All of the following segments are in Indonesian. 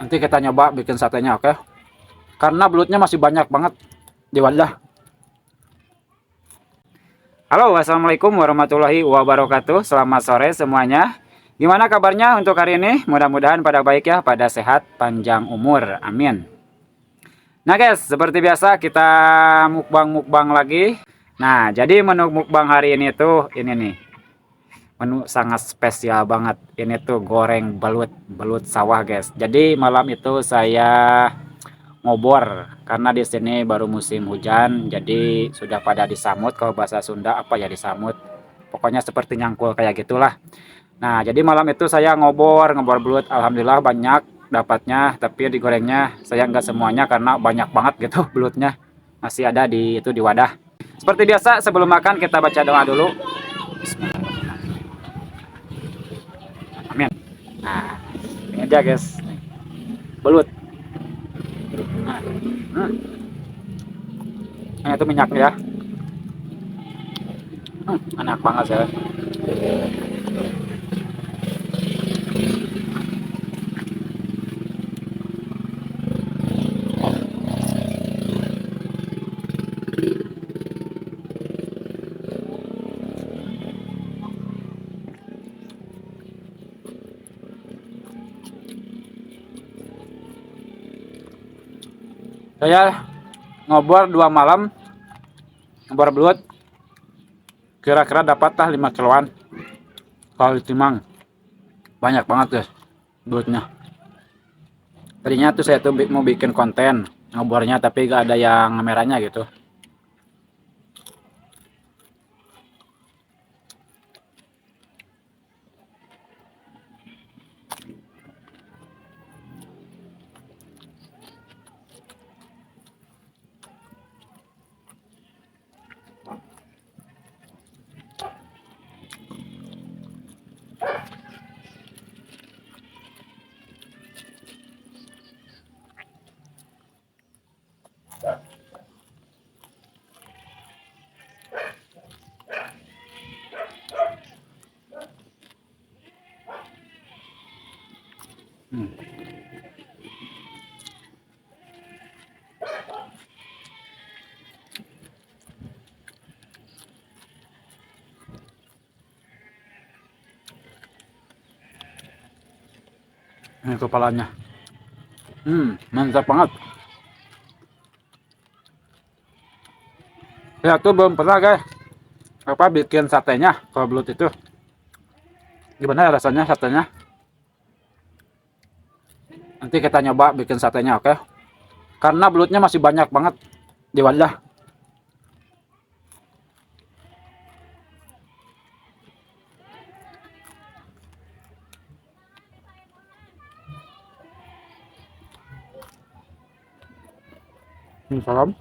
Nanti kita nyoba bikin satenya, oke? Karena belutnya masih banyak banget di wadah. Halo, assalamualaikum warahmatullahi wabarakatuh. Selamat sore semuanya. Gimana kabarnya untuk hari ini? Mudah-mudahan pada baik ya, pada sehat, panjang umur. Amin. Nah guys, seperti biasa kita mukbang-mukbang lagi. Nah, jadi menu mukbang hari ini tuh ini nih. Menu sangat spesial banget. Ini tuh goreng belut sawah guys. Jadi malam itu saya ngobor karena di sini baru musim hujan, jadi sudah pada disamut. Kalau bahasa Sunda apa ya, disamut, pokoknya seperti nyangkul kayak gitulah. Nah, jadi malam itu saya ngobor belut, alhamdulillah banyak dapatnya, tapi digorengnya saya nggak semuanya karena banyak banget gitu belutnya, masih ada di itu di wadah. Seperti biasa sebelum makan kita baca doa dulu. Bismillahirrahmanirrahim. Amin. Nah, ini dia guys, belut. Nah, nah itu minyaknya ya. Enak banget ya. Saya ngobor 2 malam, ngobor belut, kira-kira dapatlah 5 kiloan. Kalau ditimang banyak banget guys belutnya. Tadinya tuh saya tuh mau bikin konten ngobornya, tapi gak ada yang merahnya gitu. Ini kepalanya. Mantap banget. Ya tuh belum pernah guys apa bikin satenya kalau belut itu. Gimana ya rasanya satenya? Nanti kita nyoba bikin satenya, oke? Karena belutnya masih banyak banget di wadah. Salam.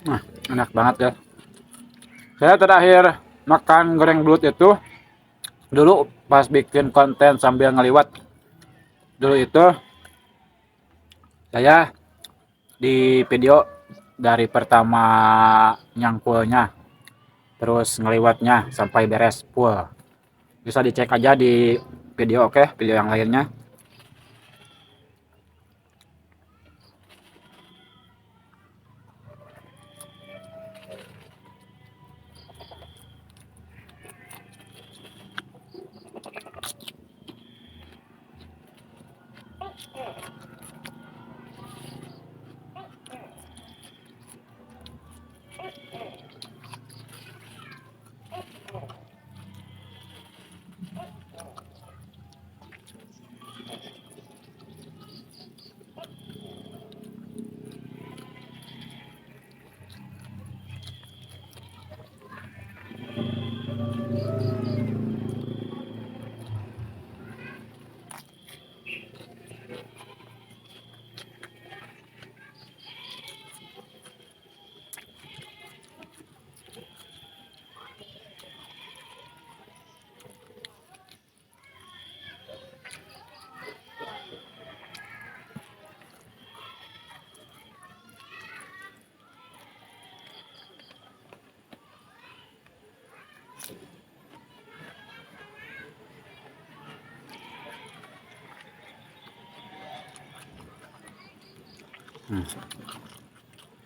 Nah, enak banget ya. Saya terakhir makan goreng belut itu dulu pas bikin konten sambil ngeliwat. Dulu itu saya di video dari pertama nyangkulnya terus ngeliwatnya sampai beres full. Bisa dicek aja di video, oke, video yang lainnya.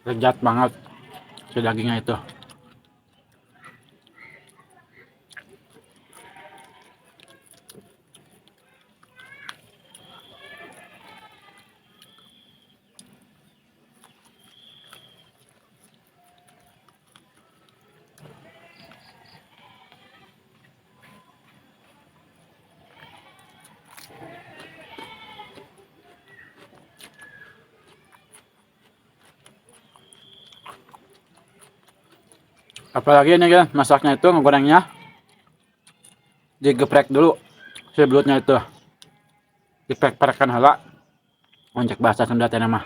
Lezat banget si dagingnya itu. Apalagi ini kan masaknya itu ngegorengnya digeprek dulu si belutnya itu, diprek-prekkan heula, oncek bahasa Sunda teh mah.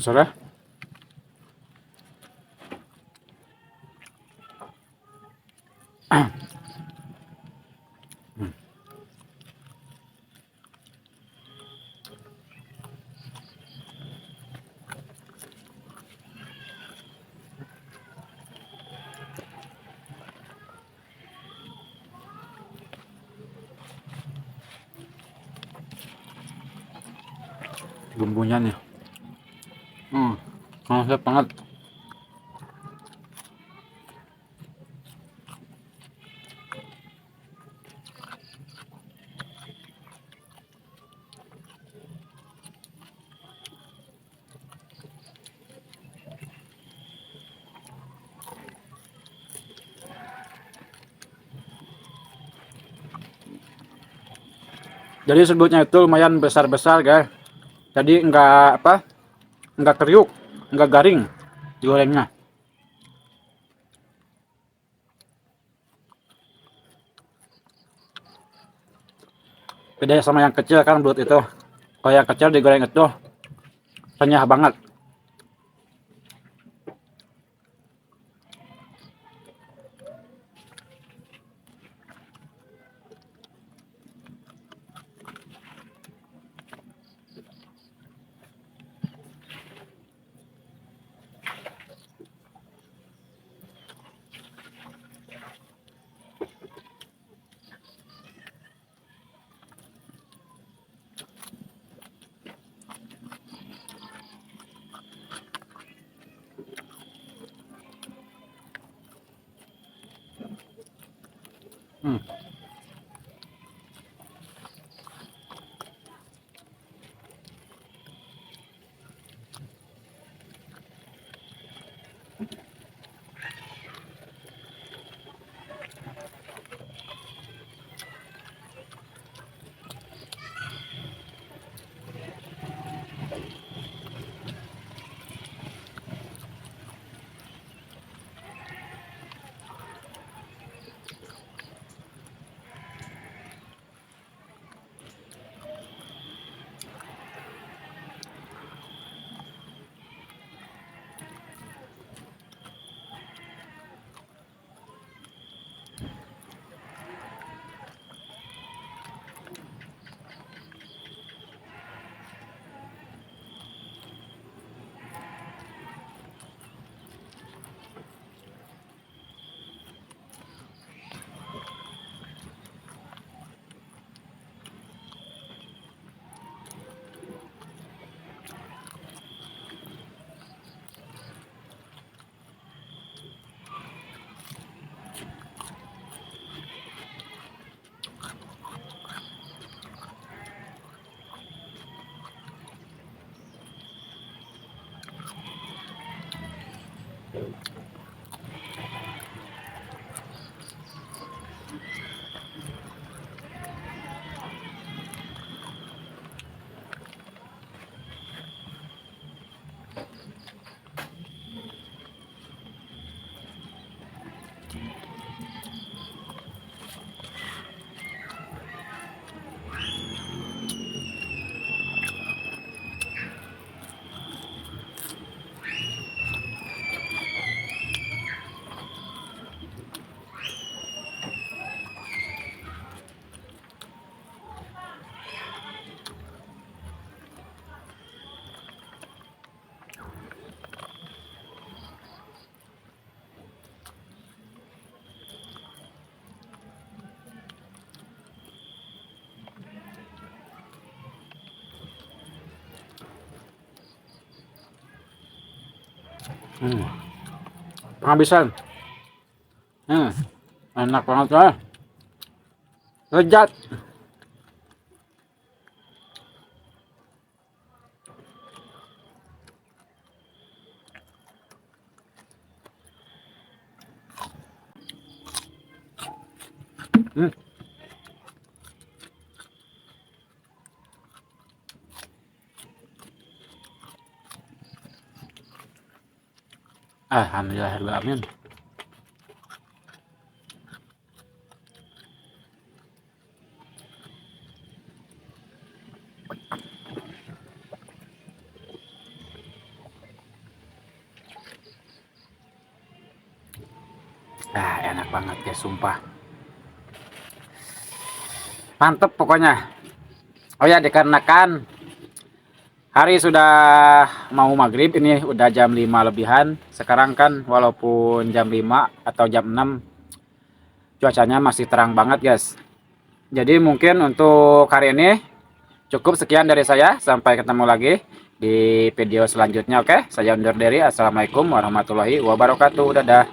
Sore. Bumbunya nih. Mantap banget. Jadi serbutnya itu lumayan besar-besar, guys. Jadi enggak kriuk, enggak garing digorengnya. Beda sama yang kecil kan belut itu. Kalau yang kecil digoreng itu renyah banget. Hmm. Penghabisan. Enak banget ya. Lezat. Alhamdulillahirrahmanirrahim. Enak banget guys, sumpah. Mantep pokoknya. Oh ya, dikarenakan hari sudah mau maghrib, ini udah jam 5 lebihan. Sekarang kan walaupun jam 5 atau jam 6, cuacanya masih terang banget guys. Jadi mungkin untuk hari ini cukup sekian dari saya. Sampai ketemu lagi di video selanjutnya. Oke, saya undur diri. Assalamualaikum warahmatullahi wabarakatuh. Dadah.